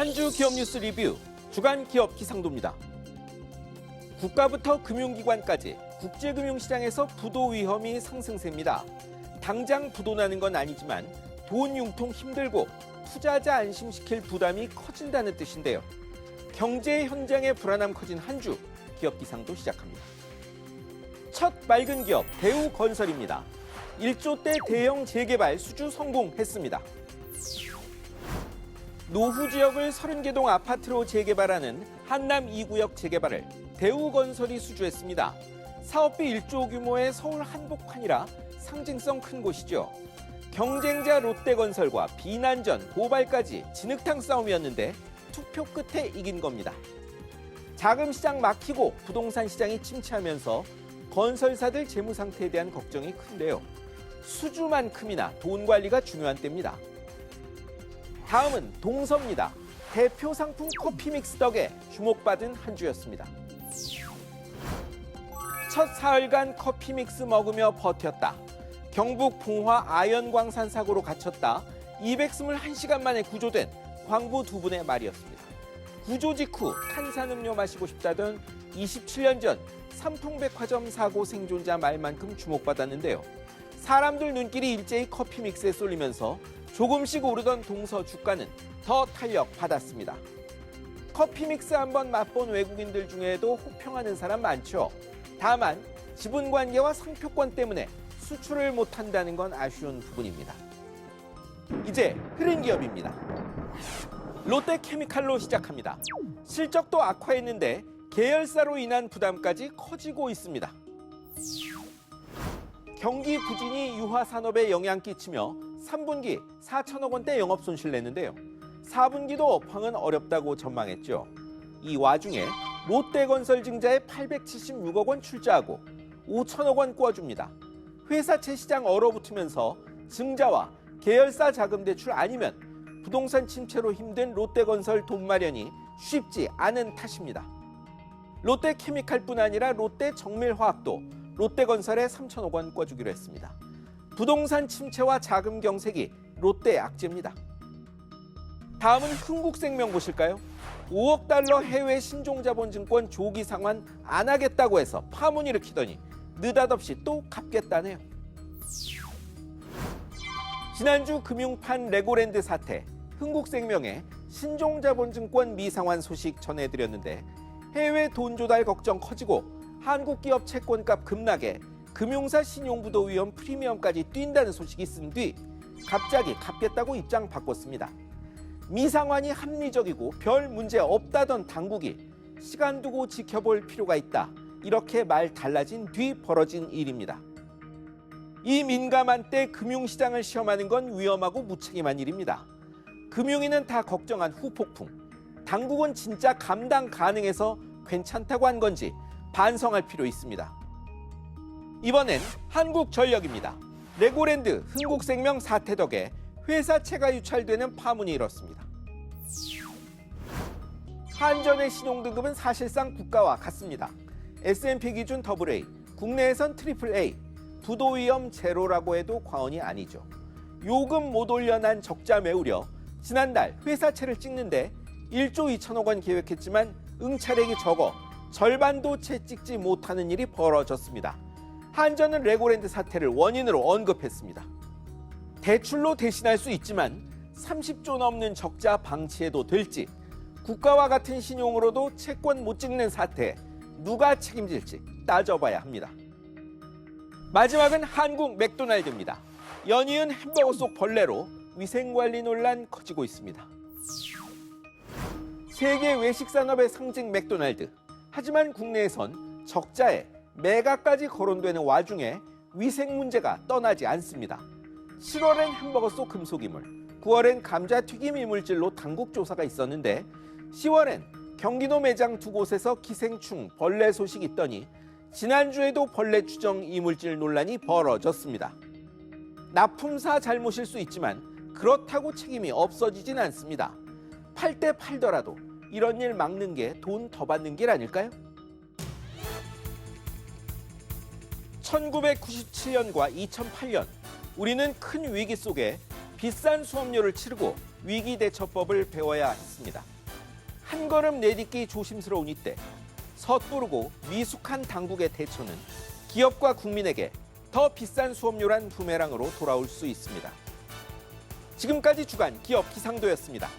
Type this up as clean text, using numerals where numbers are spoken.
한 주 기업 뉴스 리뷰 주간 기업 기상도입니다. 국가부터 금융기관까지 국제금융시장에서 부도 위험이 상승세입니다. 당장 부도 나는 건 아니지만 돈 융통 힘들고 투자자 안심시킬 부담이 커진다는 뜻인데요. 경제 현장의 불안함 커진 한 주 기업 기상도 시작합니다. 첫 맑은 기업 대우건설입니다. 1조대 대형 재개발 수주 성공했습니다. 노후 지역을 30개 동 아파트로 재개발하는 한남 2구역 재개발을 대우건설이 수주했습니다. 사업비 1조 규모의 서울 한복판이라 상징성 큰 곳이죠. 경쟁자 롯데건설과 비난전, 고발까지 진흙탕 싸움이었는데 투표 끝에 이긴 겁니다. 자금 시장 막히고 부동산 시장이 침체하면서 건설사들 재무 상태에 대한 걱정이 큰데요. 수주만큼이나 돈 관리가 중요한 때입니다. 다음은 동서입니다. 대표 상품 커피 믹스 덕에 주목받은 한 주였습니다. 첫 사흘간 커피 믹스 먹으며 버텼다. 경북 봉화 아연광산 사고로 갇혔다. 221시간 만에 구조된 광부 두 분의 말이었습니다. 구조 직후 탄산음료 마시고 싶다던 27년 전 삼풍백화점 사고 생존자 말만큼 주목받았는데요. 사람들 눈길이 일제히 커피 믹스에 쏠리면서 조금씩 오르던 동서 주가는 더 탄력받았습니다. 커피 믹스 한번 맛본 외국인들 중에도 호평하는 사람 많죠. 다만 지분 관계와 상표권 때문에 수출을 못한다는 건 아쉬운 부분입니다. 이제 흐린 기업입니다. 롯데케미칼로 시작합니다. 실적도 악화했는데 계열사로 인한 부담까지 커지고 있습니다. 경기 부진이 유화산업에 영향 끼치며 3분기 4천억 원대 영업 손실 냈는데요. 4분기도 업황은 어렵다고 전망했죠. 이 와중에 롯데건설 증자에 876억 원 출자하고 5천억 원 꿔줍니다. 회사채 시장 얼어붙으면서 증자와 계열사 자금 대출 아니면 부동산 침체로 힘든 롯데건설 돈 마련이 쉽지 않은 탓입니다. 롯데케미칼뿐 아니라 롯데정밀화학도 롯데건설에 3천억 원 꿔주기로 했습니다. 부동산 침체와 자금 경색이 롯데의 악재입니다. 다음은 흥국생명 보실까요? 5억 달러 해외 신종자본증권 조기 상환 안 하겠다고 해서 파문 일으키더니 느닷없이 또 갚겠다네요. 지난주 금융판 레고랜드 사태, 흥국생명의 신종자본증권 미상환 소식 전해드렸는데 해외 돈 조달 걱정 커지고 한국 기업 채권값 급락에 금융사 신용부도 위험 프리미엄까지 뛴다는 소식이 있은 뒤 갑자기 갚겠다고 입장 바꿨습니다. 미상환이 합리적이고 별 문제 없다던 당국이 시간 두고 지켜볼 필요가 있다. 이렇게 말 달라진 뒤 벌어진 일입니다. 이 민감한 때 금융시장을 시험하는 건 위험하고 무책임한 일입니다. 금융인은 다 걱정한 후폭풍. 당국은 진짜 감당 가능해서 괜찮다고 한 건지 반성할 필요 있습니다. 이번엔 한국전력입니다. 레고랜드 흥국생명 사태 덕에 회사채가 유찰되는 파문이 일었습니다. 한전의 신용등급은 사실상 국가와 같습니다. S&P 기준 AA, 국내에선 AAA, 부도 위험 제로라고 해도 과언이 아니죠. 요금 못 올려난 적자 메우려 지난달 회사채를 찍는데 1조 2천억 원 계획했지만 응찰액이 적어 절반도 채 찍지 못하는 일이 벌어졌습니다. 한전은 레고랜드 사태를 원인으로 언급했습니다. 대출로 대신할 수 있지만 30조 넘는 적자 방치해도 될지, 국가와 같은 신용으로도 채권 못 찍는 사태에 누가 책임질지 따져봐야 합니다. 마지막은 한국 맥도날드입니다. 연이은 햄버거 속 벌레로 위생관리 논란 커지고 있습니다. 세계 외식산업의 상징 맥도날드. 하지만 국내에선 적자에 매각까지 거론되는 와중에 위생 문제가 떠나지 않습니다. 7월엔 햄버거 속 금속이물, 9월엔 감자튀김 이물질로 당국 조사가 있었는데 10월엔 경기도 매장 두 곳에서 기생충, 벌레 소식이 있더니 지난주에도 벌레 추정 이물질 논란이 벌어졌습니다. 납품사 잘못일 수 있지만 그렇다고 책임이 없어지진 않습니다. 팔 때 팔더라도 이런 일 막는 게 돈 더 받는 길 아닐까요? 1997년과 2008년 우리는 큰 위기 속에 비싼 수업료를 치르고 위기 대처법을 배워야 했습니다. 한 걸음 내딛기 조심스러운 이때 섣부르고 미숙한 당국의 대처는 기업과 국민에게 더 비싼 수업료란 부메랑으로 돌아올 수 있습니다. 지금까지 주간 기업 기상도였습니다.